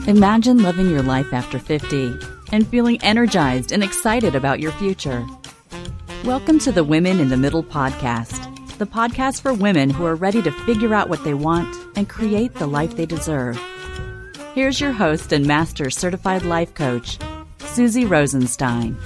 Imagine living your life after 50 and feeling energized and excited about your future. Welcome to the Women in the Middle podcast, the podcast for women who are ready to figure out what they want and create the life they deserve. Here's your host and master certified life coach, Susie Rosenstein.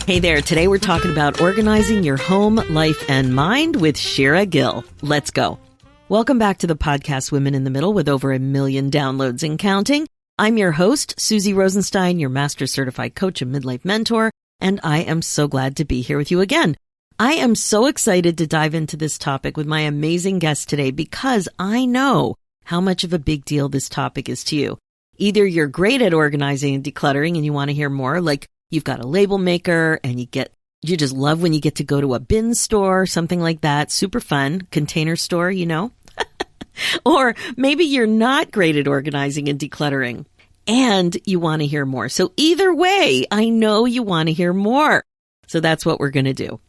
Hey there, today we're talking about organizing your home, life, and mind with Shira Gill. Let's go. Welcome back to the podcast Women in the Middle with over 1 million downloads and counting. I'm your host, Susie Rosenstein, your master certified coach and midlife mentor, and I am so glad to be here with you again. I am so excited to dive into this topic with my amazing guest today because I know how much of a big deal this topic is to you. Either you're great at organizing and decluttering and you want to hear more, like you've got a label maker and you just love when you get to go to a bin store, something like that. Super fun. Container store, you know. Or maybe you're not great at organizing and decluttering and you want to hear more. So either way, I know you want to hear more. So that's what we're going to do.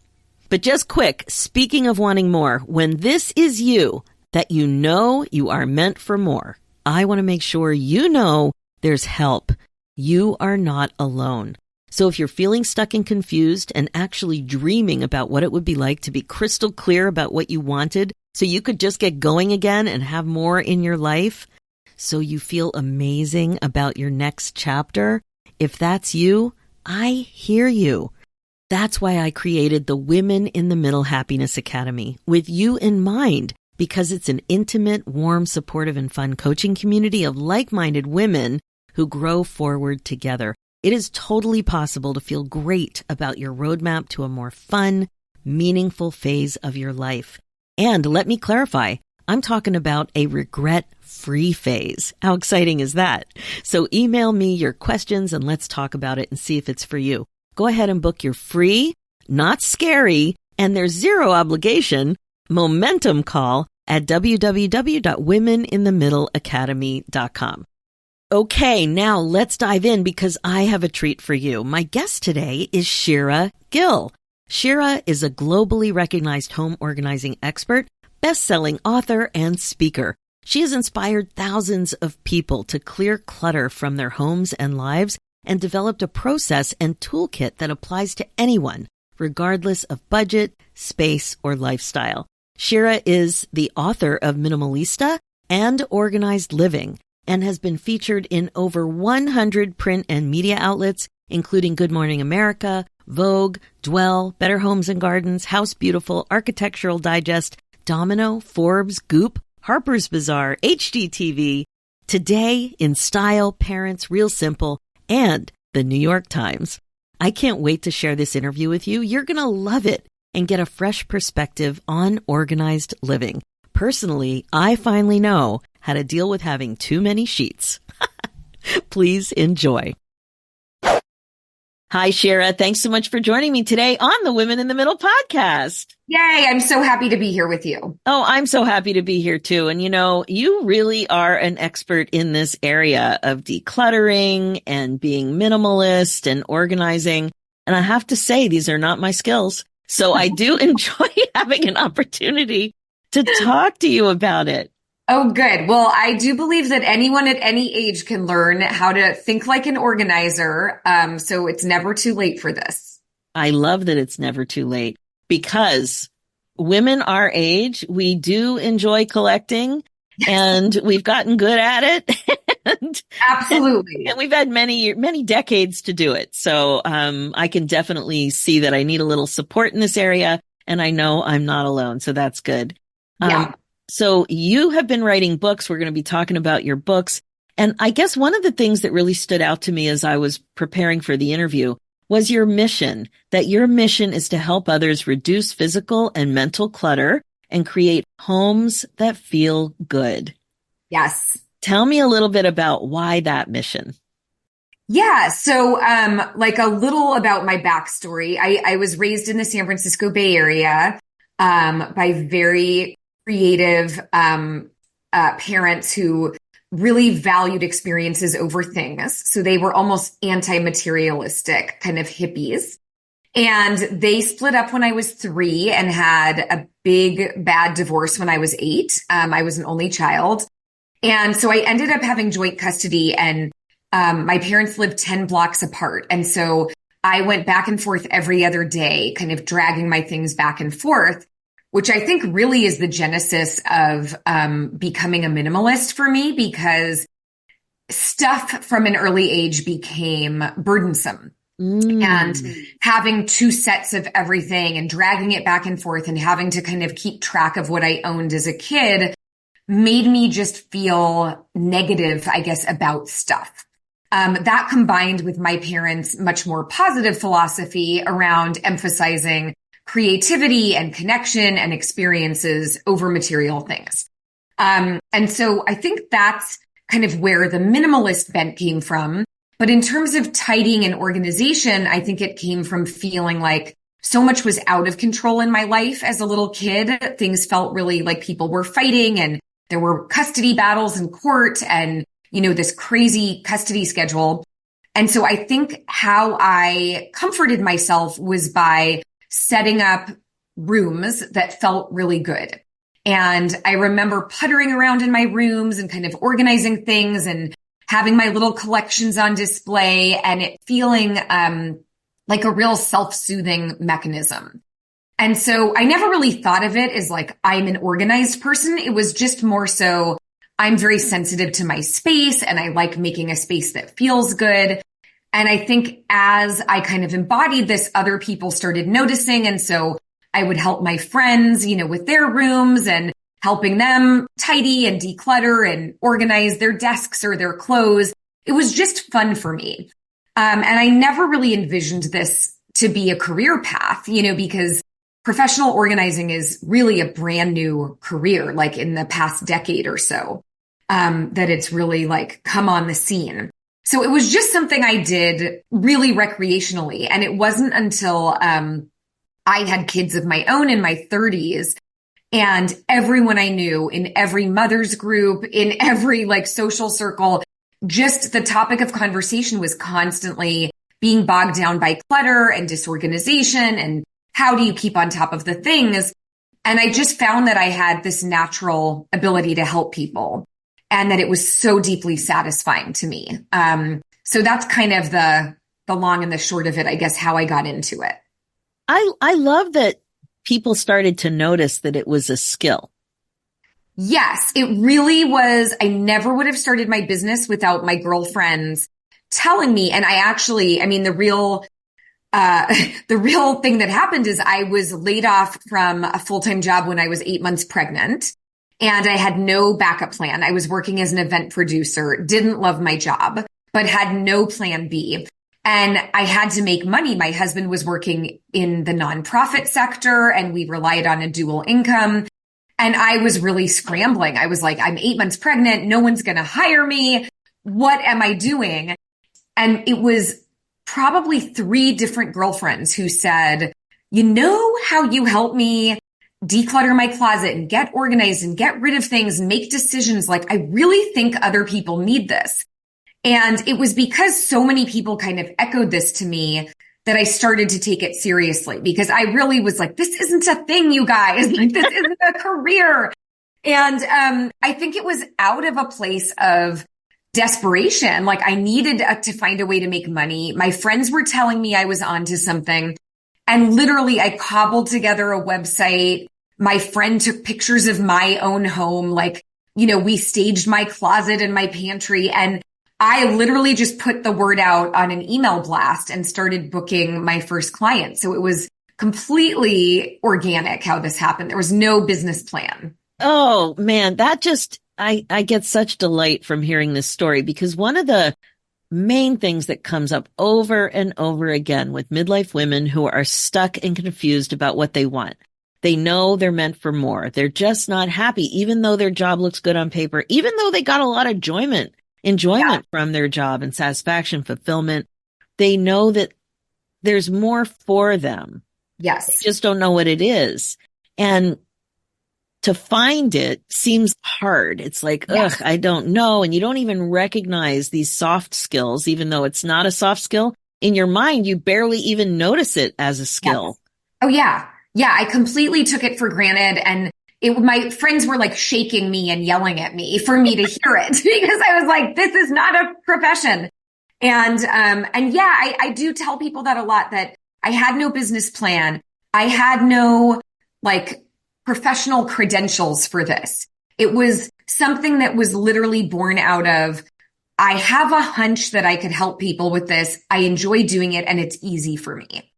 But just quick, speaking of wanting more, when this is you, that you know you are meant for more, I want to make sure you know there's help. You are not alone. So if you're feeling stuck and confused and actually dreaming about what it would be like to be crystal clear about what you wanted so you could just get going again and have more in your life, so you feel amazing about your next chapter, if that's you, I hear you. That's why I created the Women in the Middle Happiness Academy with you in mind, because it's an intimate, warm, supportive, and fun coaching community of like-minded women who grow forward together. It is totally possible to feel great about your roadmap to a more fun, meaningful phase of your life. And let me clarify, I'm talking about a regret-free phase. How exciting is that? So email me your questions and let's talk about it and see if it's for you. Go ahead and book your free, not scary, and there's zero obligation momentum call at www.womeninthemiddleacademy.com. Okay, now let's dive in because I have a treat for you. My guest today is Shira Gill. Shira is a globally recognized home organizing expert, best-selling author, and speaker. She has inspired thousands of people to clear clutter from their homes and lives and developed a process and toolkit that applies to anyone, regardless of budget, space, or lifestyle. Shira is the author of Minimalista and Organized Living, and has been featured in over 100 print and media outlets, including Good Morning America, Vogue, Dwell, Better Homes and Gardens, House Beautiful, Architectural Digest, Domino, Forbes, Goop, Harper's Bazaar, HGTV, Today, In Style, Parents, Real Simple, and the New York Times. I can't wait to share this interview with you. You're going to love it and get a fresh perspective on organized living. Personally, I finally know how to deal with having too many sheets. Please enjoy. Hi, Shira. Thanks so much for joining me today on the Women in the Middle podcast. Yay. I'm so happy to be here with you. Oh, I'm so happy to be here too. And you know, you really are an expert in this area of decluttering and being minimalist and organizing. And I have to say, these are not my skills. So I do enjoy having an opportunity to talk to you about it. Oh, good. Well, I do believe that anyone at any age can learn how to think like an organizer. So it's never too late for this. I love that it's never too late because women our age, we do enjoy collecting and we've gotten good at it. Absolutely. And we've had many decades to do it. So, I can definitely see that I need a little support in this area and I know I'm not alone. So that's good. Yeah. So you have been writing books. We're going to be talking about your books. And I guess one of the things that really stood out to me as I was preparing for the interview was your mission, that your mission is to help others reduce physical and mental clutter and create homes that feel good. Yes. Tell me a little bit about why that mission. Yeah. So, like a little about my backstory. I was raised in the San Francisco Bay Area, by very creative, parents who really valued experiences over things. So they were almost anti-materialistic kind of hippies. And they split up when I was 3 and had a big, bad divorce when I was 8. I was an only child. And so I ended up having joint custody, and my parents lived 10 blocks apart. And so I went back and forth every other day, kind of dragging my things back and forth, which I think really is the genesis of becoming a minimalist for me, because stuff from an early age became burdensome. And having 2 sets of everything and dragging it back and forth and having to kind of keep track of what I owned as a kid made me just feel negative, I guess, about stuff. That combined with my parents' much more positive philosophy around emphasizing creativity and connection and experiences over material things. And so I think that's kind of where the minimalist bent came from. But in terms of tidying and organization, I think it came from feeling like so much was out of control in my life as a little kid. Things felt really like people were fighting, and there were custody battles in court and, this crazy custody schedule. And so I think how I comforted myself was by setting up rooms that felt really good. And I remember puttering around in my rooms and kind of organizing things and having my little collections on display, and it feeling like a real self-soothing mechanism. And so I never really thought of it as like I'm an organized person. It was just more so I'm very sensitive to my space, and I like making a space that feels good. And I think as I kind of embodied this, other people started noticing. And so I would help my friends, with their rooms and helping them tidy and declutter and organize their desks or their clothes. It was just fun for me. And I never really envisioned this to be a career path, because professional organizing is really a brand new career, like in the past decade or so, that it's really like come on the scene. So it was just something I did really recreationally. And it wasn't until I had kids of my own in my 30s, and everyone I knew in every mother's group, in every like social circle, just the topic of conversation was constantly being bogged down by clutter and disorganization and how do you keep on top of the things. And I just found that I had this natural ability to help people, and that it was so deeply satisfying to me. So that's kind of the long and the short of it, I guess, how I got into it. I love that people started to notice that it was a skill. Yes, it really was. I never would have started my business without my girlfriends telling me. And the real thing that happened is I was laid off from a full-time job when I was 8 months pregnant, and I had no backup plan. I was working as an event producer, didn't love my job, but had no plan B. And I had to make money. My husband was working in the nonprofit sector, and we relied on a dual income. And I was really scrambling. I was like, I'm 8 months pregnant. No one's going to hire me. What am I doing? And it was probably 3 different girlfriends who said, how you help me declutter my closet and get organized and get rid of things and make decisions. Like, I really think other people need this. And it was because so many people kind of echoed this to me that I started to take it seriously, because I really was like, this isn't a thing, you guys. Like, this isn't a career. And I think it was out of a place of desperation. Like, I needed to find a way to make money. My friends were telling me I was onto something. And literally, I cobbled together a website. My friend took pictures of my own home. Like, we staged my closet and my pantry, and I literally just put the word out on an email blast and started booking my first client. So it was completely organic how this happened. There was no business plan. Oh man, I get such delight from hearing this story, because one of the main things that comes up over and over again with midlife women who are stuck and confused about what they want. They know they're meant for more. They're just not happy, even though their job looks good on paper, even though they got a lot of enjoyment from their job and satisfaction, fulfillment. They know that there's more for them. Yes. They just don't know what it is. And to find it seems hard. It's like, yes. I don't know. And you don't even recognize these soft skills, even though it's not a soft skill. in your mind, you barely even notice it as a skill. Yes. Oh yeah. Yeah. I completely took it for granted. And my friends were like shaking me and yelling at me for me to hear it because I was like, this is not a profession. And yeah, I do tell people that a lot, that I had no business plan. I had no like professional credentials for this. It was something that was literally born out of, I have a hunch that I could help people with this. I enjoy doing it and it's easy for me.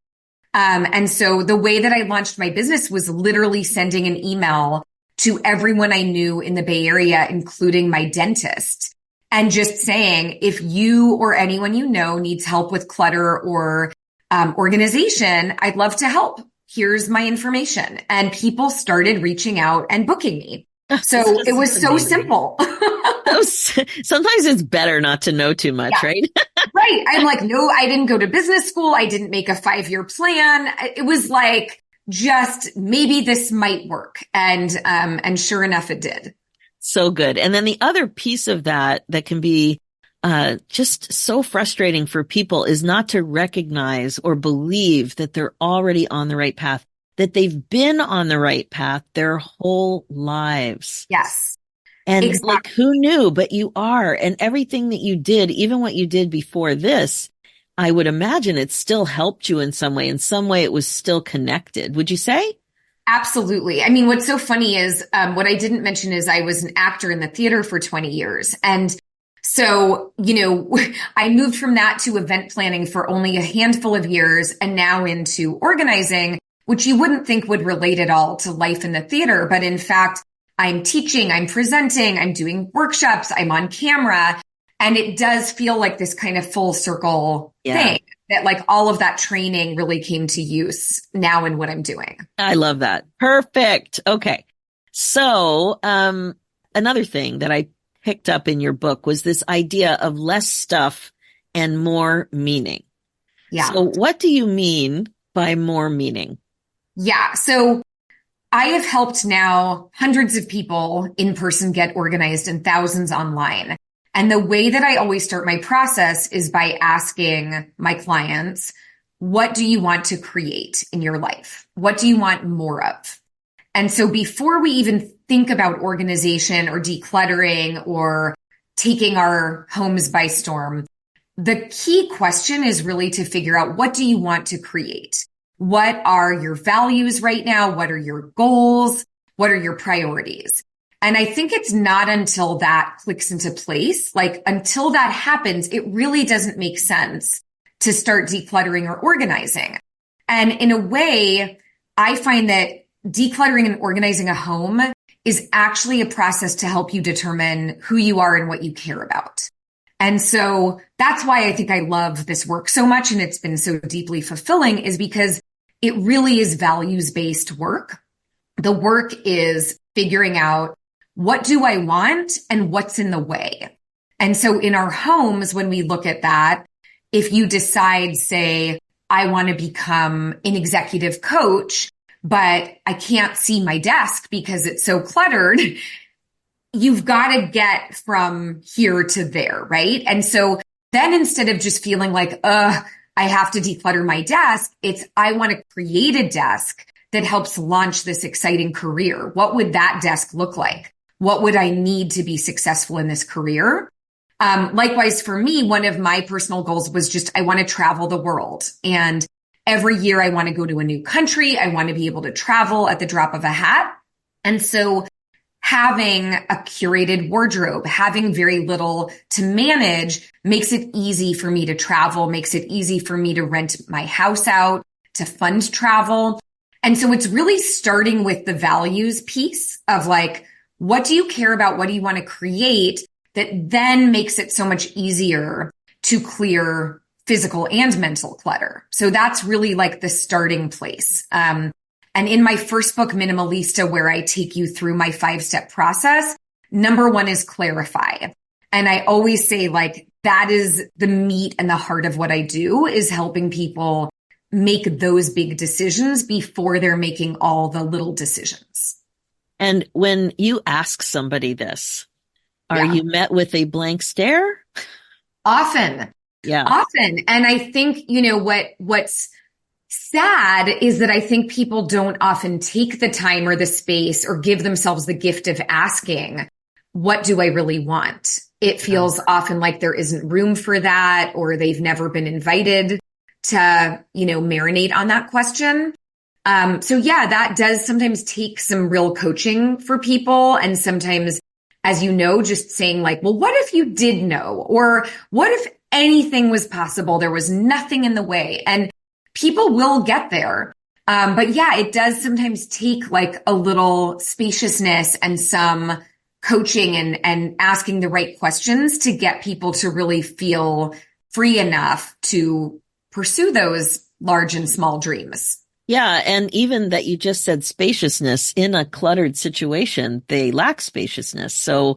And so the way that I launched my business was literally sending an email to everyone I knew in the Bay Area, including my dentist, and just saying, if you or anyone you know needs help with clutter or organization, I'd love to help. Here's my information. And people started reaching out and booking me. So it was so simple. Sometimes it's better not to know too much, right? Right. I'm like, no, I didn't go to business school. I didn't make a 5-year plan. It was like, just maybe this might work. And sure enough, it did. So good. And then the other piece of that can be just so frustrating for people is not to recognize or believe that they're already on the right path, that they've been on the right path their whole lives. Yes. And exactly. like, who knew? But you are. And everything that you did, even what you did before this, I would imagine it still helped you in some way. In some way, it was still connected. Would you say? Absolutely. I mean, what's so funny is what I didn't mention is I was an actor in the theater for 20 years. And so, I moved from that to event planning for only a handful of years and now into organizing, which you wouldn't think would relate at all to life in the theater. But in fact, I'm teaching, I'm presenting, I'm doing workshops, I'm on camera. And it does feel like this kind of full circle thing, that like all of that training really came to use now in what I'm doing. I love that. Perfect. Okay. So, another thing that I picked up in your book was this idea of less stuff and more meaning. Yeah. So what do you mean by more meaning? Yeah. So I have helped now hundreds of people in person get organized and thousands online. And the way that I always start my process is by asking my clients, what do you want to create in your life? What do you want more of? And so before we even think about organization or decluttering or taking our homes by storm, the key question is really to figure out, what do you want to create? What are your values right now? What are your goals? What are your priorities? And I think it's not until that clicks into place, like until that happens, it really doesn't make sense to start decluttering or organizing. And in a way, I find that decluttering and organizing a home is actually a process to help you determine who you are and what you care about. And so that's why I think I love this work so much, and it's been so deeply fulfilling, is because it really is values-based work. The work is figuring out, what do I want and what's in the way? And so in our homes, when we look at that, if you decide, say, I want to become an executive coach, but I can't see my desk because it's so cluttered, you've got to get from here to there, right? And so then instead of just feeling like, I have to declutter my desk, it's, I want to create a desk that helps launch this exciting career. What would that desk look like? What would I need to be successful in this career? Likewise, for me, one of my personal goals was just, I want to travel the world. And every year I want to go to a new country. I want to be able to travel at the drop of a hat. And so having a curated wardrobe, having very little to manage makes it easy for me to travel, makes it easy for me to rent my house out, to fund travel. And so it's really starting with the values piece of like, what do you care about? What do you want to create? That then makes it so much easier to clear physical and mental clutter. So that's really like the starting place. And in my first book, Minimalista, where I take you through my 5-step process, number 1 is clarify. And I always say like, that is the meat and the heart of what I do, is helping people make those big decisions before they're making all the little decisions. And when you ask somebody this, are you met with a blank stare? Often. Yeah. Often. And I think, what's sad is that I think people don't often take the time or the space or give themselves the gift of asking, what do I really want? It feels often like there isn't room for that, or they've never been invited to, marinate on that question. So yeah, that does sometimes take some real coaching for people. And sometimes, as you know, just saying like, well, what if you did know? Or what if anything was possible? There was nothing in the way. And people will get there. But yeah, it does sometimes take like a little spaciousness and some coaching and asking the right questions to get people to really feel free enough to pursue those large and small dreams. Yeah. And even that you just said spaciousness in a cluttered situation, they lack spaciousness. So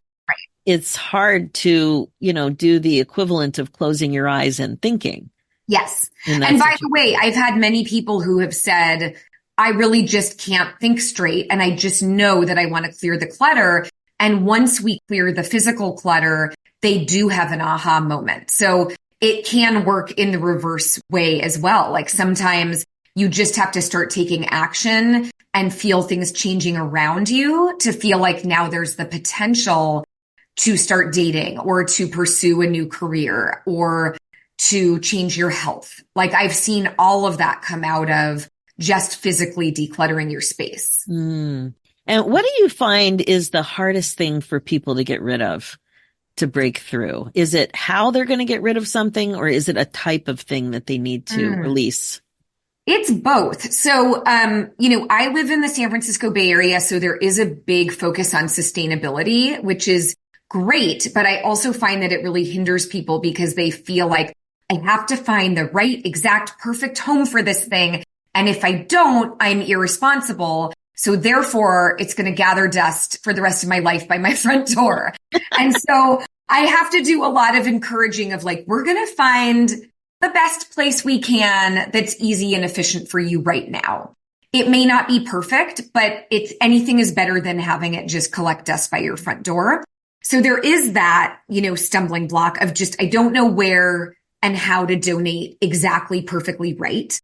it's hard to, do the equivalent of closing your eyes and thinking. Yes. And by the way, I've had many people who have said, I really just can't think straight. And I just know that I want to clear the clutter. And once we clear the physical clutter, they do have an aha moment. So it can work in the reverse way as well. Like sometimes you just have to start taking action and feel things changing around you to feel like now there's the potential to start dating or to pursue a new career or to change your health. Like I've seen all of that come out of just physically decluttering your space. Mm. And what do you find is the hardest thing for people to get rid of, to break through? Is it how they're going to get rid of something, or is it a type of thing that they need to release? It's both. So, I live in the San Francisco Bay Area, so there is a big focus on sustainability, which is great. But I also find that it really hinders people because they feel like I have to find the right, exact, perfect home for this thing. And if I don't, I'm irresponsible. So therefore, it's going to gather dust for the rest of my life by my front door. And so I have to do a lot of encouraging of like, we're going to find the best place we can that's easy and efficient for you right now. It may not be perfect, but anything is better than having it just collect dust by your front door. So there is that, stumbling block of just, I don't know where and how to donate exactly perfectly right.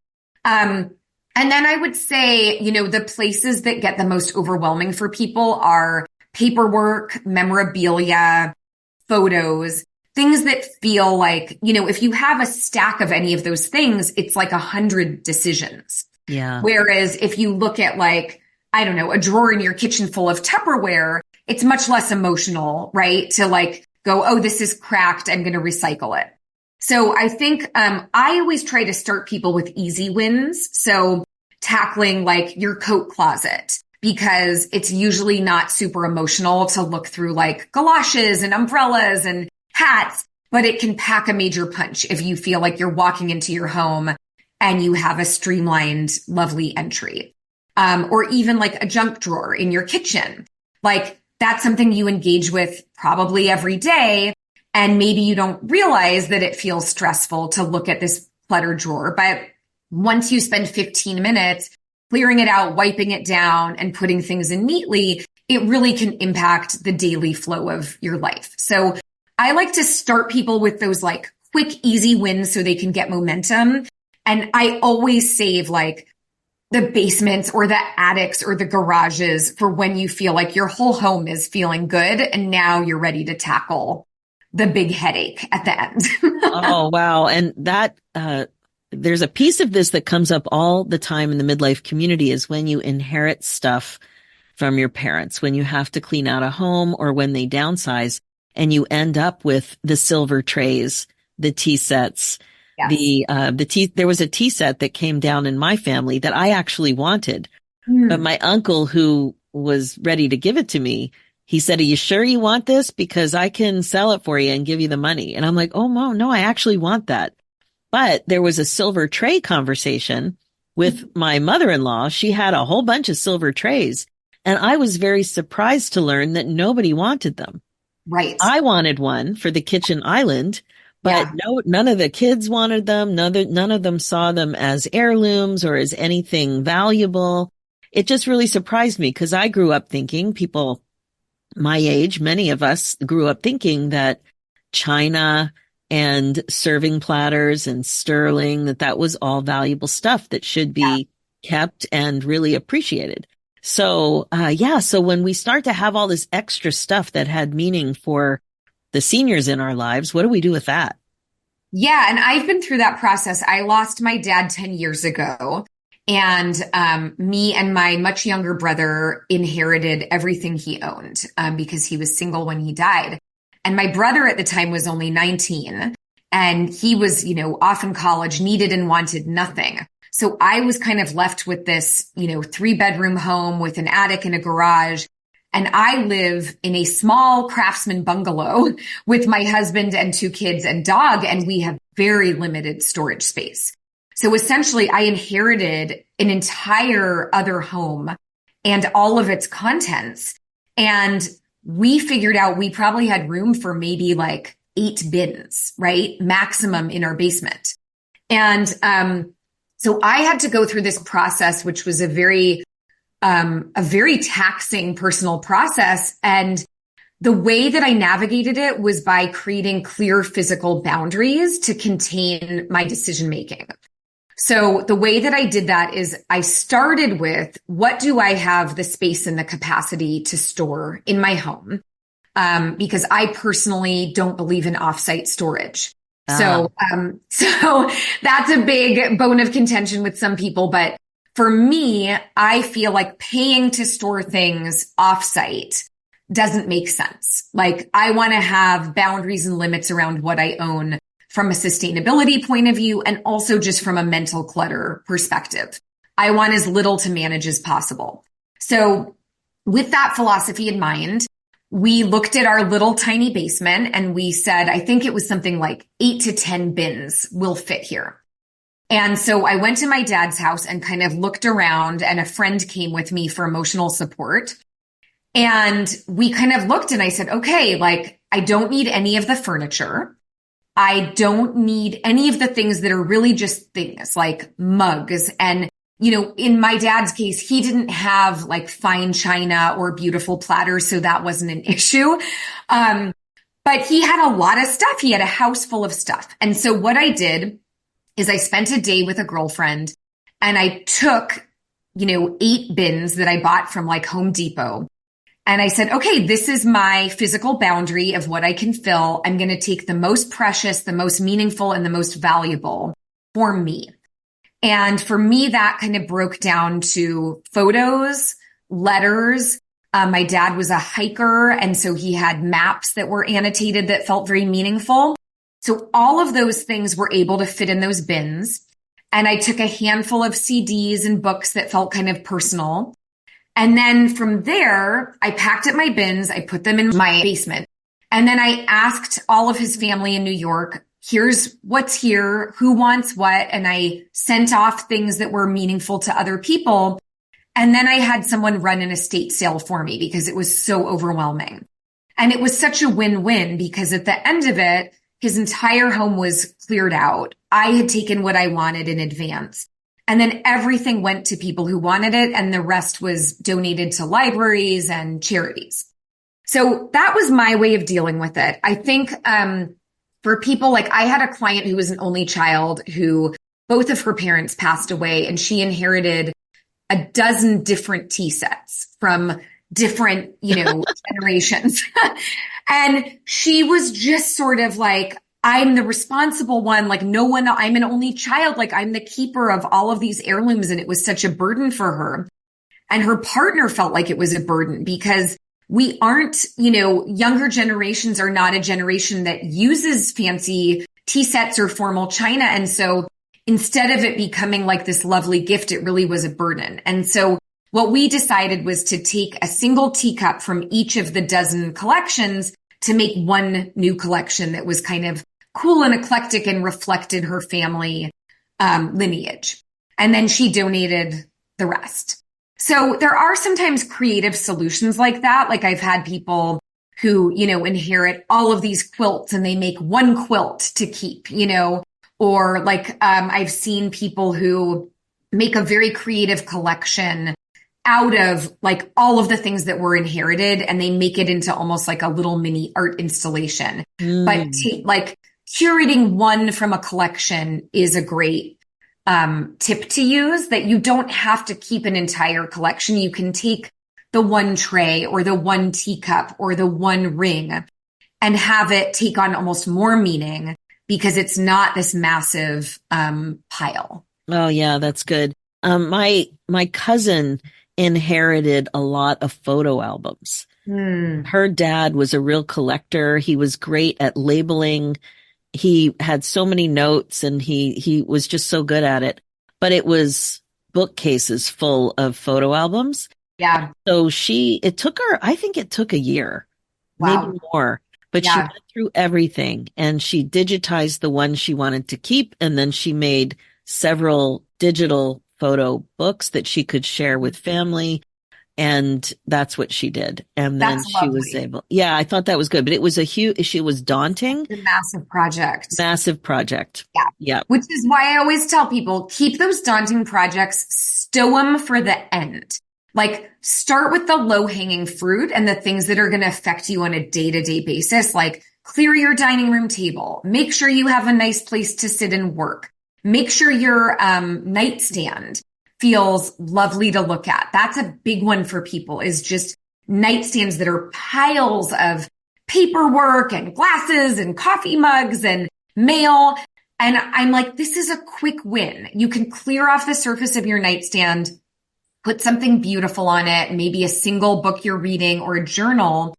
And then I would say, the places that get the most overwhelming for people are paperwork, memorabilia, photos, things that feel like, if you have a stack of any of those things, it's like 100 decisions. Yeah. Whereas if you look at like, I don't know, a drawer in your kitchen full of Tupperware, it's much less emotional, right? To like go, oh, this is cracked. I'm going to recycle it. So I think, I always try to start people with easy wins. So tackling like your coat closet, because it's usually not super emotional to look through like galoshes and umbrellas and hats, but it can pack a major punch if you feel like you're walking into your home and you have a streamlined, lovely entry. Or even like a junk drawer in your kitchen. Like that's something you engage with probably every day. And maybe you don't realize that it feels stressful to look at this clutter drawer. But once you spend 15 minutes clearing it out, wiping it down, and putting things in neatly, it really can impact the daily flow of your life. So I like to start people with those like quick, easy wins so they can get momentum. And I always save like the basements or the attics or the garages for when you feel like your whole home is feeling good and now you're ready to tackle the big headache at the end. Oh, wow. And that, there's a piece of this that comes up all the time in the midlife community is when you inherit stuff from your parents, when you have to clean out a home or when they downsize and you end up with the silver trays, the tea sets, yes. There was a tea set that came down in my family that I actually wanted, but my uncle who was ready to give it to me, he said, are you sure you want this? Because I can sell it for you and give you the money. And I'm like, oh, no, I actually want that. But there was a silver tray conversation with my mother-in-law. She had a whole bunch of silver trays. And I was very surprised to learn that nobody wanted them. Right. I wanted one for the kitchen island, but none of the kids wanted them. None of them saw them as heirlooms or as anything valuable. It just really surprised me because I grew up thinking people my age, many of us grew up thinking that china and serving platters and sterling, that was all valuable stuff that should be kept and really appreciated. So, so when we start to have all this extra stuff that had meaning for the seniors in our lives, what do we do with that? Yeah. And I've been through that process. I lost my dad 10 years ago, and me and my much younger brother inherited everything he owned because he was single when he died. And my brother at the time was only 19, and he was, off in college, needed and wanted nothing. So I was kind of left with this, 3-bedroom home with an attic and a garage. And I live in a small craftsman bungalow with my husband and 2 kids and dog, and we have very limited storage space. So essentially, I inherited an entire other home and all of its contents. And we figured out we probably had room for maybe like 8 bins, right? Maximum in our basement. And so I had to go through this process, which was a very taxing personal process. And the way that I navigated it was by creating clear physical boundaries to contain my decision making. So the way that I did that is I started with, what do I have the space and the capacity to store in my home? Because I personally don't believe in offsite storage. So that's a big bone of contention with some people. But for me, I feel like paying to store things offsite doesn't make sense. Like, I want to have boundaries and limits around what I own from a sustainability point of view, and also just from a mental clutter perspective. I want as little to manage as possible. So with that philosophy in mind, we looked at our little tiny basement and we said, I think it was something like 8 to 10 bins will fit here. And so I went to my dad's house and kind of looked around, and a friend came with me for emotional support. And we kind of looked, and I said, okay, like, I don't need any of the furniture. I don't need any of the things that are really just things like mugs. And, in my dad's case, he didn't have like fine china or beautiful platters, so that wasn't an issue. But he had a lot of stuff. He had a house full of stuff. And so what I did is I spent a day with a girlfriend, and I took, 8 bins that I bought from like Home Depot. And I said, okay, this is my physical boundary of what I can fill. I'm going to take the most precious, the most meaningful, and the most valuable for me. And for me, that kind of broke down to photos, letters. My dad was a hiker, and so he had maps that were annotated that felt very meaningful. So all of those things were able to fit in those bins. And I took a handful of CDs and books that felt kind of personal. And then from there, I packed up my bins, I put them in my basement. And then I asked all of his family in New York, here's what's here, who wants what? And I sent off things that were meaningful to other people. And then I had someone run an estate sale for me because it was so overwhelming. And it was such a win-win because at the end of it, his entire home was cleared out. I had taken what I wanted in advance. And then everything went to people who wanted it, and the rest was donated to libraries and charities. So that was my way of dealing with it. I think for people, like, I had a client who was an only child who both of her parents passed away, and she inherited a dozen different tea sets from different, generations. And she was just sort of like, I'm the responsible one. Like, no one, I'm an only child. Like, I'm the keeper of all of these heirlooms. And it was such a burden for her. And her partner felt like it was a burden because we aren't, younger generations are not a generation that uses fancy tea sets or formal china. And so instead of it becoming like this lovely gift, it really was a burden. And so what we decided was to take a single teacup from each of the dozen collections to make one new collection that was kind of cool and eclectic and reflected her family lineage. And then she donated the rest. So there are sometimes creative solutions like that. Like, I've had people who, inherit all of these quilts and they make one quilt to keep, or like I've seen people who make a very creative collection out of like all of the things that were inherited, and they make it into almost like a little mini art installation. But curating one from a collection is a great tip to use, that you don't have to keep an entire collection. You can take the one tray or the one teacup or the one ring and have it take on almost more meaning because it's not this massive pile. Oh, yeah, that's good. My cousin inherited a lot of photo albums. Her dad was a real collector. He was great at labeling. He had so many notes and he was just so good at it. But it was bookcases full of photo albums. Yeah. So it took her, I think it took a year, maybe more, but she went through everything and she digitized the one she wanted to keep. And then she made several digital photo books that she could share with family. And that's what she did. And then she was able, I thought that was good, but it was she was daunting. A massive project. Massive project. Yeah. Yeah. Which is why I always tell people, keep those daunting projects, stow them for the end. Like, start with the low hanging fruit and the things that are going to affect you on a day-to-day basis. Like, clear your dining room table. Make sure you have a nice place to sit and work. Make sure your nightstand feels lovely to look at. That's a big one for people, is just nightstands that are piles of paperwork and glasses and coffee mugs and mail. And I'm like, this is a quick win. You can clear off the surface of your nightstand, put something beautiful on it, maybe a single book you're reading or a journal.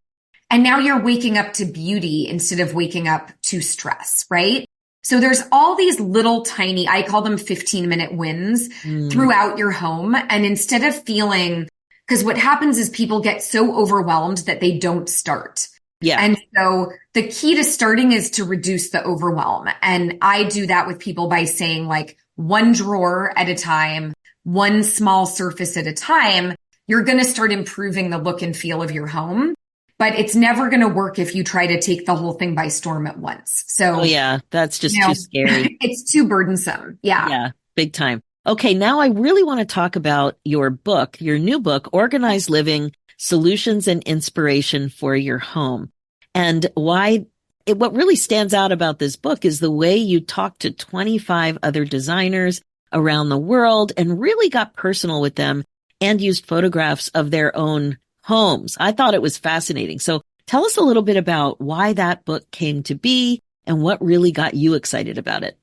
And now you're waking up to beauty instead of waking up to stress, right? So there's all these little tiny, I call them 15-minute wins throughout your home. And instead of feeling, because what happens is people get so overwhelmed that they don't start. Yeah. And so the key to starting is to reduce the overwhelm. And I do that with people by saying, like, one drawer at a time, one small surface at a time, you're going to start improving the look and feel of your home. But it's never going to work if you try to take the whole thing by storm at once. So, that's just too scary. It's too burdensome. Yeah. Yeah, big time. Okay, now I really want to talk about your book, your new book, Organized Living, Solutions and Inspiration for Your Home. And what really stands out about this book is the way you talked to 25 other designers around the world and really got personal with them and used photographs of their own homes. I thought it was fascinating. So tell us a little bit about why that book came to be and what really got you excited about it.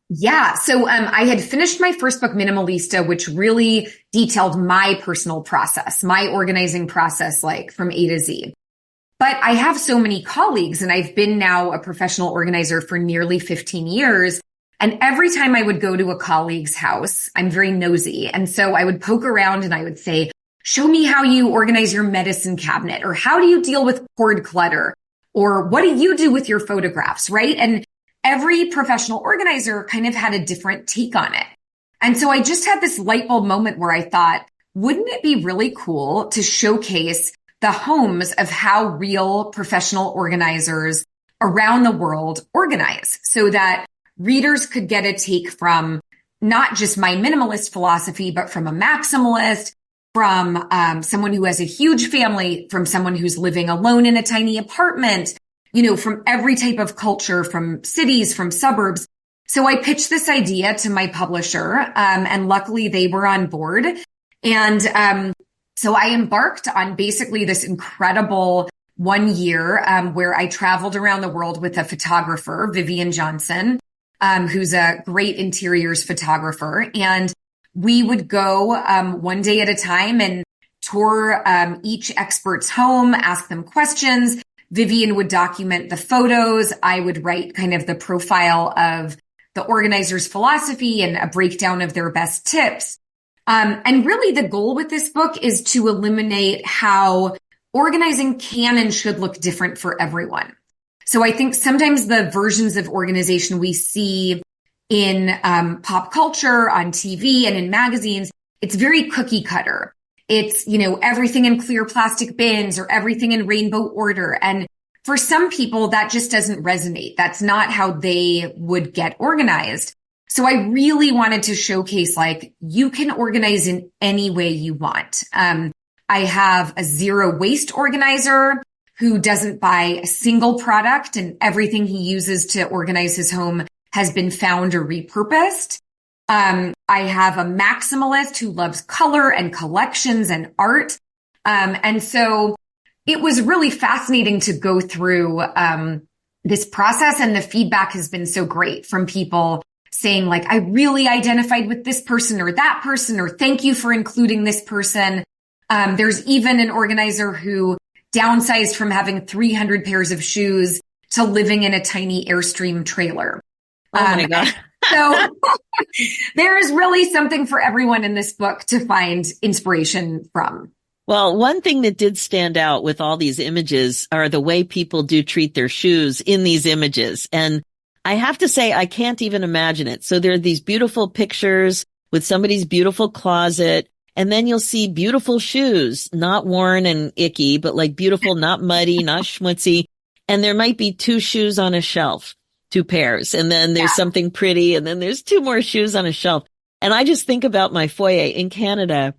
Yeah. So I had finished my first book, Minimalista, which really detailed my personal process, my organizing process, like from A to Z. But I have so many colleagues, and I've been now a professional organizer for nearly 15 years. And every time I would go to a colleague's house, I'm very nosy. And so I would poke around and I would say, show me how you organize your medicine cabinet, or how do you deal with cord clutter, or what do you do with your photographs, right? And every professional organizer kind of had a different take on it. And so I just had this light bulb moment where I thought, wouldn't it be really cool to showcase the homes of how real professional organizers around the world organize, so that readers could get a take from not just my minimalist philosophy, but from a maximalist, from someone who has a huge family, from someone who's living alone in a tiny apartment, from every type of culture, from cities, from suburbs. So I pitched this idea to my publisher, and luckily they were on board. And so I embarked on basically this incredible 1 year where I traveled around the world with a photographer, Vivian Johnson, who's a great interiors photographer. And we would go one day at a time and tour each expert's home, ask them questions. Vivian would document the photos. I would write kind of the profile of the organizer's philosophy and a breakdown of their best tips. And really the goal with this book is to eliminate how organizing can and should look different for everyone. So I think sometimes the versions of organization we see in pop culture, on TV, and in magazines, it's very cookie cutter. It's, everything in clear plastic bins or everything in rainbow order. And for some people, that just doesn't resonate. That's not how they would get organized. So I really wanted to showcase, like, you can organize in any way you want. I have a zero waste organizer. who doesn't buy a single product and everything he uses to organize his home has been found or repurposed. I have a maximalist who loves color and collections and art. And so it was really fascinating to go through this process, and the feedback has been so great from people saying like, I really identified with this person or that person, or thank you for including this person. There's even an organizer who downsized from having 300 pairs of shoes to living in a tiny Airstream trailer. Oh my God. So there is really something for everyone in this book to find inspiration from. Well, one thing that did stand out with all these images are the way people do treat their shoes in these images. And I have to say, I can't even imagine it. So there are these beautiful pictures with somebody's beautiful closet, and then you'll see beautiful shoes, not worn and icky, but like beautiful, not muddy, not schmutzy. And there might be 2 shoes on a shelf, 2 pairs. And then there's something pretty, and then there's 2 more shoes on a shelf. And I just think about my foyer in Canada.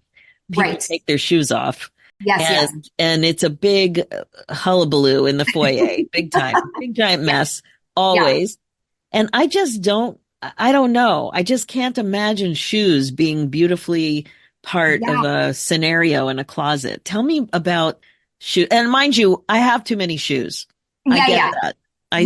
People take their shoes off. Yes, and it's a big hullabaloo in the foyer, big giant mess, always. Yeah. And I don't know. I just can't imagine shoes being beautifully part of a scenario in a closet. Tell me about shoes. And mind you, I have too many shoes. I get that. I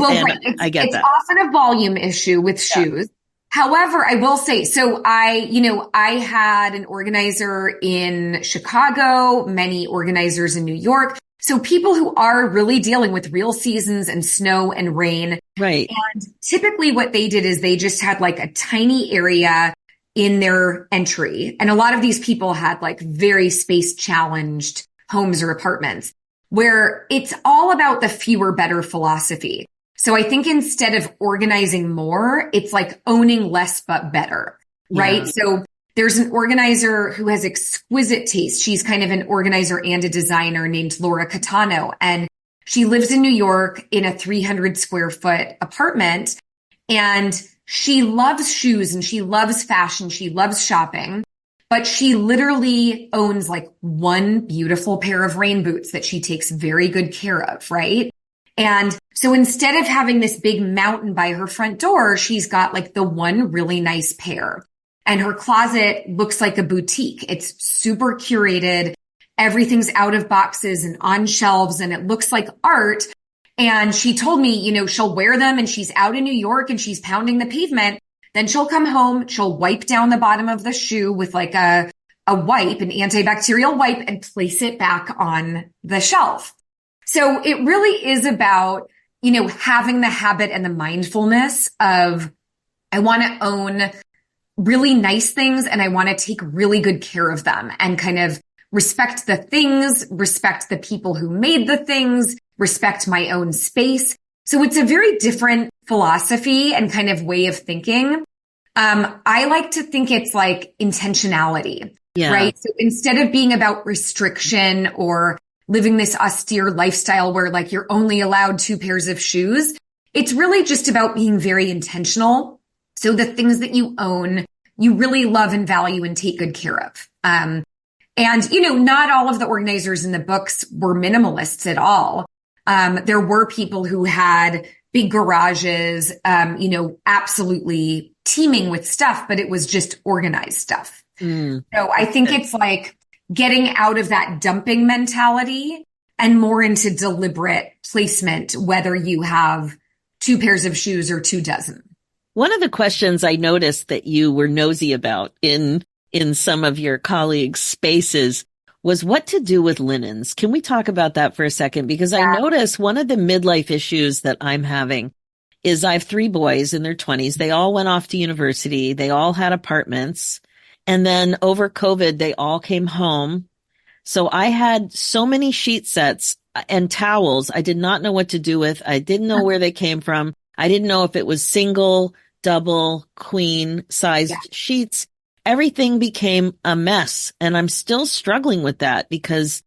get that. It's often a volume issue with shoes. However, I will say, so I had an organizer in Chicago, many organizers in New York. So people who are really dealing with real seasons and snow and rain. Right. And typically what they did is they just had like a tiny area in their entry. And a lot of these people had like very space challenged homes or apartments where it's all about the fewer better philosophy. So I think instead of organizing more, it's like owning less but better, right? So there's an organizer who has exquisite taste. She's kind of an organizer and a designer named Laura Catano, and she lives in New York in a 300 square foot apartment, and she loves shoes and she loves fashion. She loves shopping, but she literally owns like one beautiful pair of rain boots that she takes very good care of, right? And so instead of having this big mountain by her front door, she's got like the one really nice pair. And her closet looks like a boutique. It's super curated. Everything's out of boxes and on shelves, and it looks like art. And she told me, she'll wear them and she's out in New York and she's pounding the pavement. Then she'll come home, she'll wipe down the bottom of the shoe with like a wipe, an antibacterial wipe, and place it back on the shelf. So it really is about, having the habit and the mindfulness of, I want to own really nice things and I want to take really good care of them and kind of respect the things, respect the people who made the things, respect my own space. So it's a very different philosophy and kind of way of thinking. I like to think it's like intentionality, right? So instead of being about restriction or living this austere lifestyle where like you're only allowed 2 pairs of shoes, it's really just about being very intentional. So the things that you own, you really love and value and take good care of. And, not all of the organizers in the books were minimalists at all. There were people who had big garages, absolutely teeming with stuff, but it was just organized stuff. So I think it's like getting out of that dumping mentality and more into deliberate placement, whether you have 2 pairs of shoes or 2 dozen. One of the questions I noticed that you were nosy about in some of your colleagues' spaces was what to do with linens. Can we talk about that for a second? Because I noticed one of the midlife issues that I'm having is I have 3 boys in their 20s. They all went off to university. They all had apartments. And then over COVID, they all came home. So I had so many sheet sets and towels I did not know what to do with. I didn't know where they came from. I didn't know if it was single, double, queen sized sheets. Everything became a mess. And I'm still struggling with that because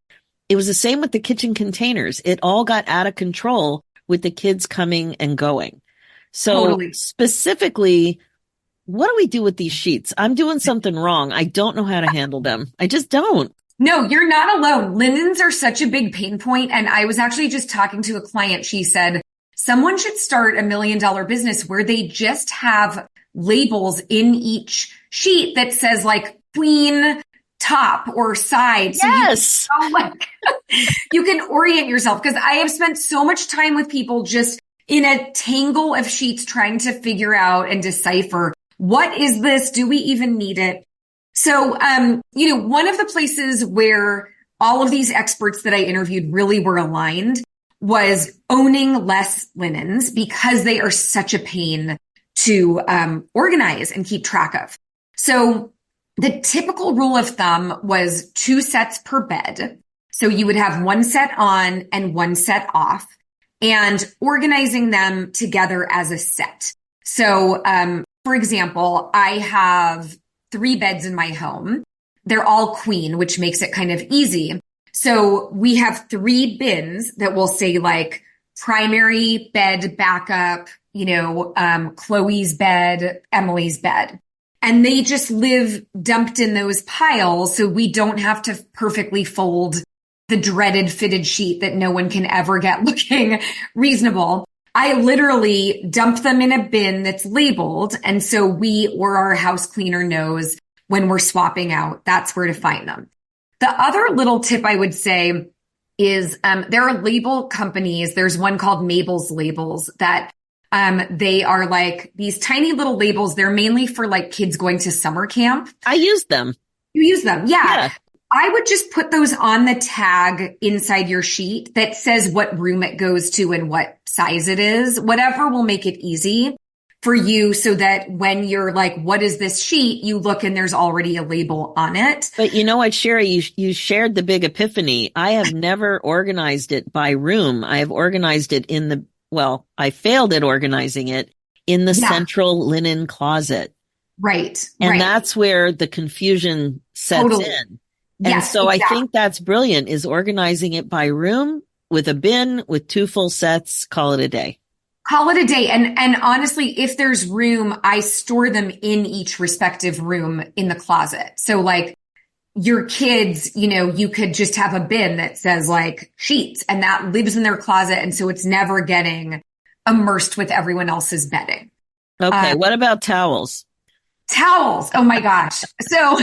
it was the same with the kitchen containers. It all got out of control with the kids coming and going. So specifically, what do we do with these sheets? I'm doing something wrong. I don't know how to handle them. I just don't. No, you're not alone. Linens are such a big pain point. And I was actually just talking to a client. She said, someone should start $1 million business where they just have labels in each sheet that says like queen, top, or side. So Yes. you can orient yourself, because I have spent so much time with people just in a tangle of sheets trying to figure out and decipher, what is this? Do we even need it? So, one of the places where all of these experts that I interviewed really were aligned was owning less linens, because they are such a pain to organize and keep track of. So the typical rule of thumb was 2 sets per bed. So you would have 1 set on and 1 set off, and organizing them together as a set. So, for example, I have 3 beds in my home. They're all queen, which makes it kind of easy. So we have 3 bins that will say like primary bed, backup, Chloe's bed, Emily's bed. And they just live dumped in those piles. So we don't have to perfectly fold the dreaded fitted sheet that no one can ever get looking reasonable. I literally dump them in a bin that's labeled. And so we or our house cleaner knows when we're swapping out, that's where to find them. The other little tip I would say is there are label companies. There's one called Mabel's Labels that they are like these tiny little labels. They're mainly for like kids going to summer camp. I use them. You use them. Yeah. I would just put those on the tag inside your sheet that says what room it goes to and what size it is. Whatever will make it easy for you, so that when you're like, what is this sheet? You look and there's already a label on it. But you know what, Shira, you shared the big epiphany. I have never organized it by room. I have organized it I failed at organizing it in the central linen closet. Right. And that's where the confusion sets in. And so I think that's brilliant, is organizing it by room with a bin with 2 full sets. Call it a day. Call it a day. And honestly, if there's room, I store them in each respective room in the closet. So like your kids, you could just have a bin that says like sheets, and that lives in their closet. And so it's never getting immersed with everyone else's bedding. Okay. What about towels? Towels. Oh my gosh. So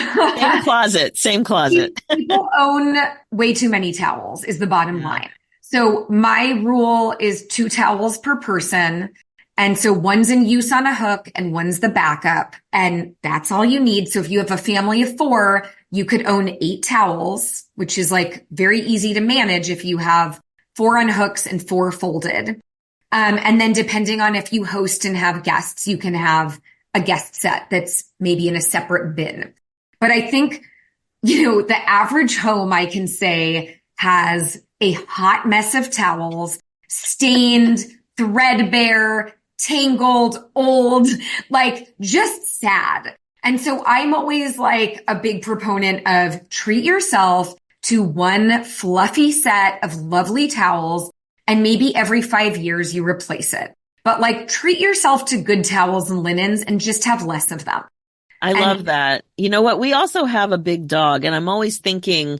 same closet. People own way too many towels is the bottom line. So my rule is 2 towels per person. And so one's in use on a hook and one's the backup, and that's all you need. So if you have a family of 4, you could own 8 towels, which is like very easy to manage if you have 4 on hooks and 4 folded. And then depending on if you host and have guests, you can have a guest set that's maybe in a separate bin. But I think, the average home, I can say, has a hot mess of towels, stained, threadbare, tangled, old, like just sad. And so I'm always like a big proponent of treat yourself to 1 fluffy set of lovely towels, and maybe every 5 years you replace it. But like treat yourself to good towels and linens and just have less of them. I love that. You know what? We also have a big dog, and I'm always thinking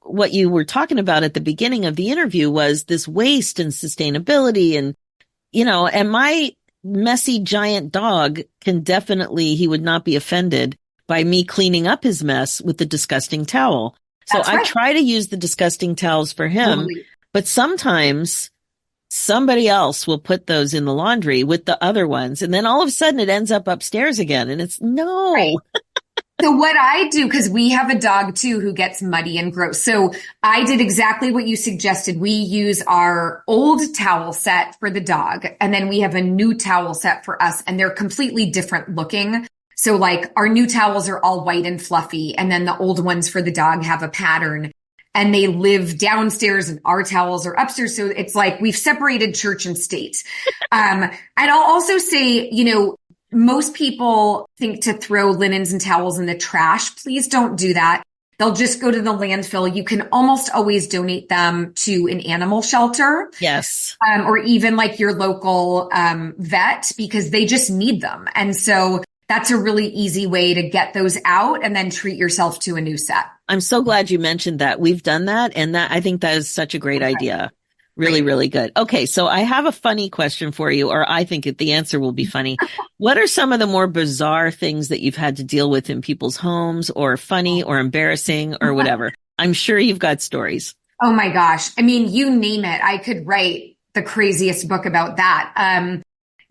what you were talking about at the beginning of the interview was this waste and sustainability, and, and my messy giant dog he would not be offended by me cleaning up his mess with the disgusting towel. So I try to use the disgusting towels for him, but sometimes somebody else will put those in the laundry with the other ones. And then all of a sudden it ends up upstairs again. And it's no. Right. So what I do, because we have a dog too who gets muddy and gross. So I did exactly what you suggested. We use our old towel set for the dog, and then we have a new towel set for us, and they're completely different looking. So like our new towels are all white and fluffy, and then the old ones for the dog have a pattern, and they live downstairs and our towels are upstairs. So it's like we've separated church and state. And I'll also say, most people think to throw linens and towels in the trash. Please don't do that. They'll just go to the landfill. You can almost always donate them to an animal shelter. Yes. Or even like your local vet, because they just need them. And so that's a really easy way to get those out and then treat yourself to a new set. I'm so glad you mentioned that. We've done that. And that I think that is such a great idea. Really, really good. Okay. So I have a funny question for you, or I think the answer will be funny. What are some of the more bizarre things that you've had to deal with in people's homes, or funny or embarrassing or whatever? I'm sure you've got stories. Oh my gosh. I mean, you name it. I could write the craziest book about that.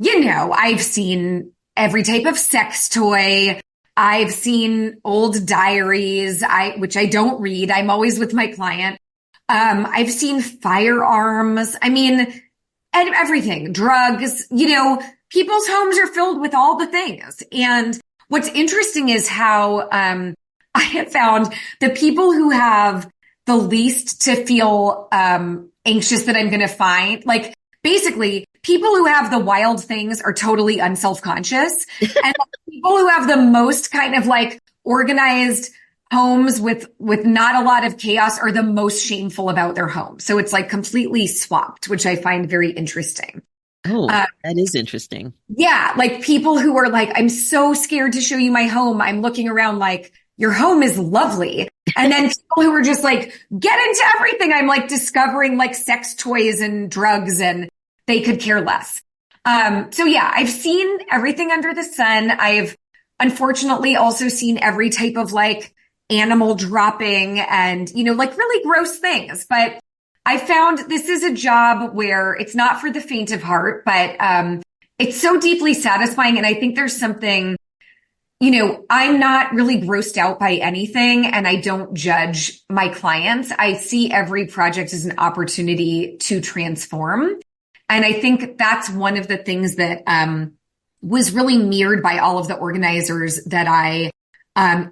I've seen every type of sex toy. I've seen old diaries, which I don't read. I'm always with my client. I've seen firearms. I mean, and everything, drugs, people's homes are filled with all the things. And what's interesting is how, I have found the people who have the least to feel, anxious that I'm going to find, like basically people who have the wild things are totally unself-conscious. And people who have the most kind of like organized homes with not a lot of chaos are the most shameful about their home. So it's like completely swapped, which I find very interesting. Oh, that is interesting. Yeah. Like people who are like, I'm so scared to show you my home. I'm looking around like, your home is lovely. And then people who are just like, get into everything. I'm like discovering like sex toys and drugs and they could care less. So yeah, I've seen everything under the sun. I've unfortunately also seen every type of like animal dropping and, like really gross things. But I found this is a job where it's not for the faint of heart, but, it's so deeply satisfying. And I think there's something, I'm not really grossed out by anything and I don't judge my clients. I see every project as an opportunity to transform. And I think that's one of the things that was really mirrored by all of the organizers that I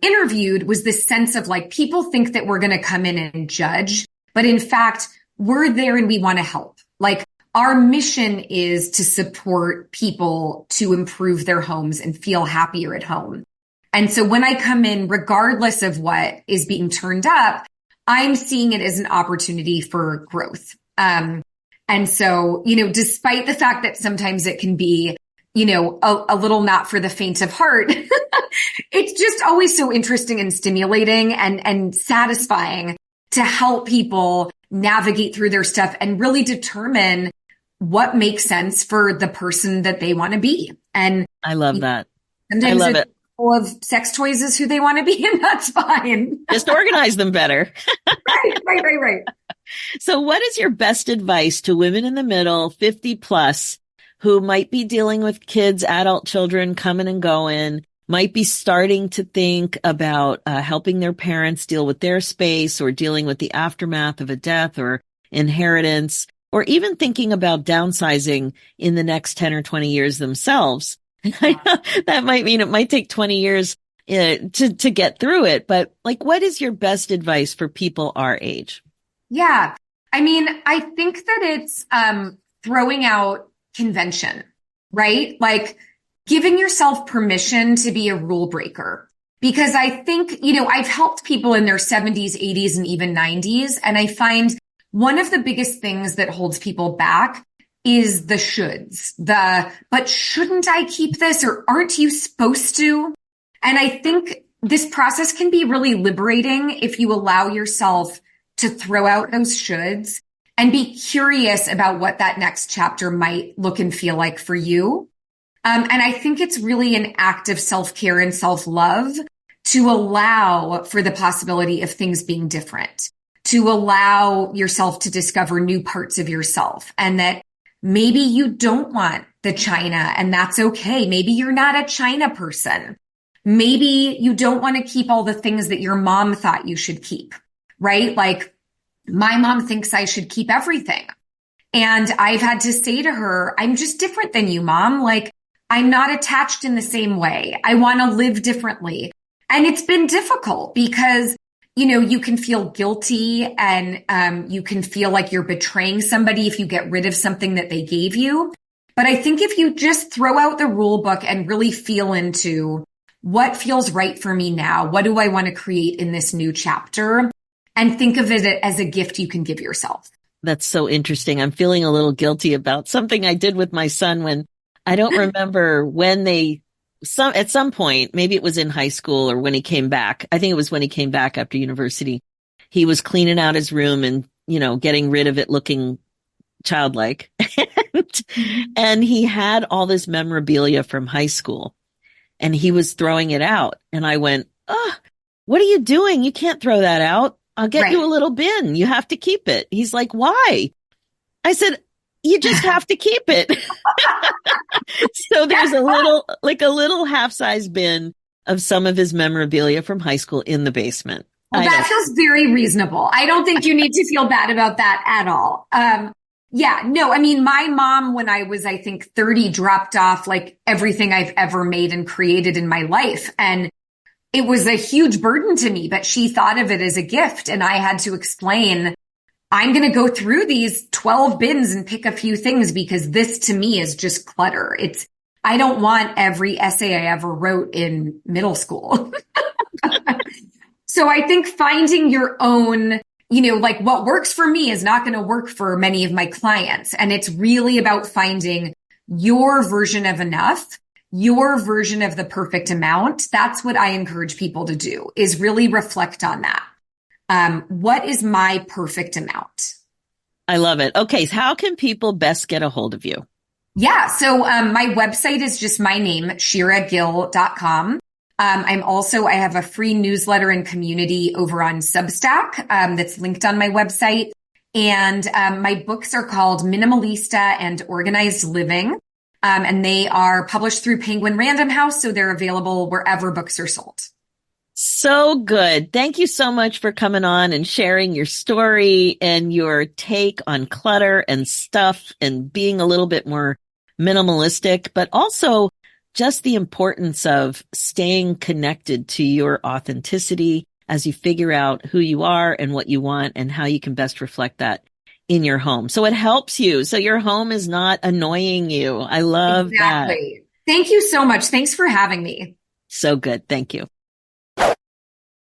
interviewed was this sense of like, people think that we're going to come in and judge, but in fact, we're there and we want to help. Like our mission is to support people to improve their homes and feel happier at home. And so when I come in, regardless of what is being turned up, I'm seeing it as an opportunity for growth. And so, despite the fact that sometimes it can be, a little not for the faint of heart, it's just always so interesting and stimulating and satisfying to help people navigate through their stuff and really determine what makes sense for the person that they want to be. And I love that. Sometimes I love it. Full of sex toys is who they want to be, and that's fine. Just organize them better. Right. So what is your best advice to women in the middle, 50 plus, who might be dealing with kids, adult children coming and going, might be starting to think about helping their parents deal with their space or dealing with the aftermath of a death or inheritance, or even thinking about downsizing in the next 10 or 20 years themselves? That might mean it might take 20 years to get through it. But like, what is your best advice for people our age? Yeah. I mean, I think that it's throwing out convention, right? Like giving yourself permission to be a rule breaker. Because I think, I've helped people in their 70s, 80s, and even 90s. And I find one of the biggest things that holds people back is the shoulds, but shouldn't I keep this or aren't you supposed to? And I think this process can be really liberating if you allow yourself to throw out those shoulds and be curious about what that next chapter might look and feel like for you. And I think it's really an act of self-care and self-love to allow for the possibility of things being different, to allow yourself to discover new parts of yourself, and that maybe you don't want the China and that's okay. Maybe you're not a China person. Maybe you don't want to keep all the things that your mom thought you should keep, right? Like my mom thinks I should keep everything. And I've had to say to her, I'm just different than you, Mom. Like I'm not attached in the same way. I want to live differently. And it's been difficult because you can feel guilty and you can feel like you're betraying somebody if you get rid of something that they gave you. But I think if you just throw out the rule book and really feel into what feels right for me now, what do I want to create in this new chapter, and think of it as a gift you can give yourself. That's so interesting. I'm feeling a little guilty about something I did with my son when I don't remember when they at some point, maybe it was in high school or when he came back. I think it was when he came back after university. He was cleaning out his room and, getting rid of it looking childlike. And he had all this memorabilia from high school and he was throwing it out. And I went, oh, what are you doing? You can't throw that out. I'll get you a little bin. You have to keep it. He's like, why? I said, you just have to keep it. So there's a little half-size bin of some of his memorabilia from high school in the basement. Well, that feels very reasonable. I don't think you need to feel bad about that at all. My mom, when I was, I think 30, dropped off like everything I've ever made and created in my life. And it was a huge burden to me, but she thought of it as a gift. And I had to explain, I'm going to go through these 12 bins and pick a few things because this to me is just clutter. I don't want every essay I ever wrote in middle school. So I think finding your own, like what works for me is not going to work for many of my clients. And it's really about finding your version of enough, your version of the perfect amount. That's what I encourage people to do, is really reflect on that. What is my perfect amount? I love it. Okay. So how can people best get a hold of you? Yeah. So, my website is just my name, shiragill.com. I have a free newsletter and community over on Substack, that's linked on my website. And, my books are called Minimalista and Organized Living. And they are published through Penguin Random House. So they're available wherever books are sold. So good. Thank you so much for coming on and sharing your story and your take on clutter and stuff and being a little bit more minimalistic, but also just the importance of staying connected to your authenticity as you figure out who you are and what you want and how you can best reflect that in your home. So it helps you. So your home is not annoying you. I love that. Thank you so much. Thanks for having me. So good. Thank you.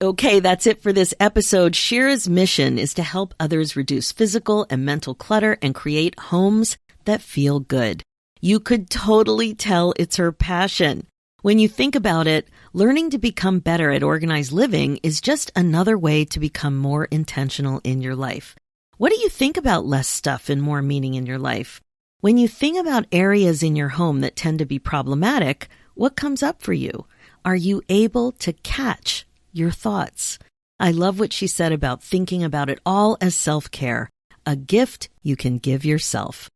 Okay, that's it for this episode. Shira's mission is to help others reduce physical and mental clutter and create homes that feel good. You could totally tell it's her passion. When you think about it, learning to become better at organized living is just another way to become more intentional in your life. What do you think about less stuff and more meaning in your life? When you think about areas in your home that tend to be problematic, what comes up for you? Are you able to catch your thoughts? I love what she said about thinking about it all as self-care, a gift you can give yourself.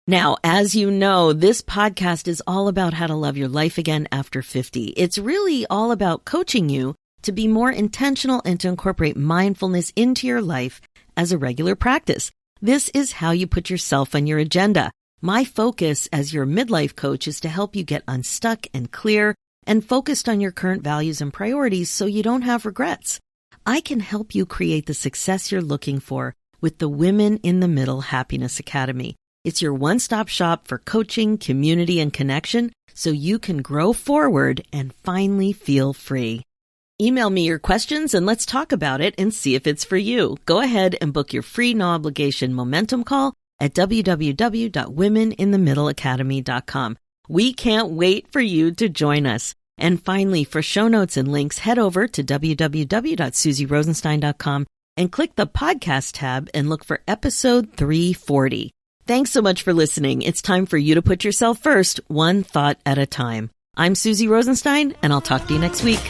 Now, as you know, this podcast is all about how to love your life again after 50. It's really all about coaching you to be more intentional and to incorporate mindfulness into your life as a regular practice. This is how you put yourself on your agenda. My focus as your midlife coach is to help you get unstuck and clear and focused on your current values and priorities so you don't have regrets. I can help you create the success you're looking for with the Women in the Middle Happiness Academy. It's your one-stop shop for coaching, community, and connection so you can grow forward and finally feel free. Email me your questions and let's talk about it and see if it's for you. Go ahead and book your free no-obligation momentum call at www.womeninthemiddleacademy.com. We can't wait for you to join us. And finally, for show notes and links, head over to www.susierosenstein.com and click the podcast tab and look for episode 340. Thanks so much for listening. It's time for you to put yourself first, one thought at a time. I'm Susie Rosenstein, and I'll talk to you next week.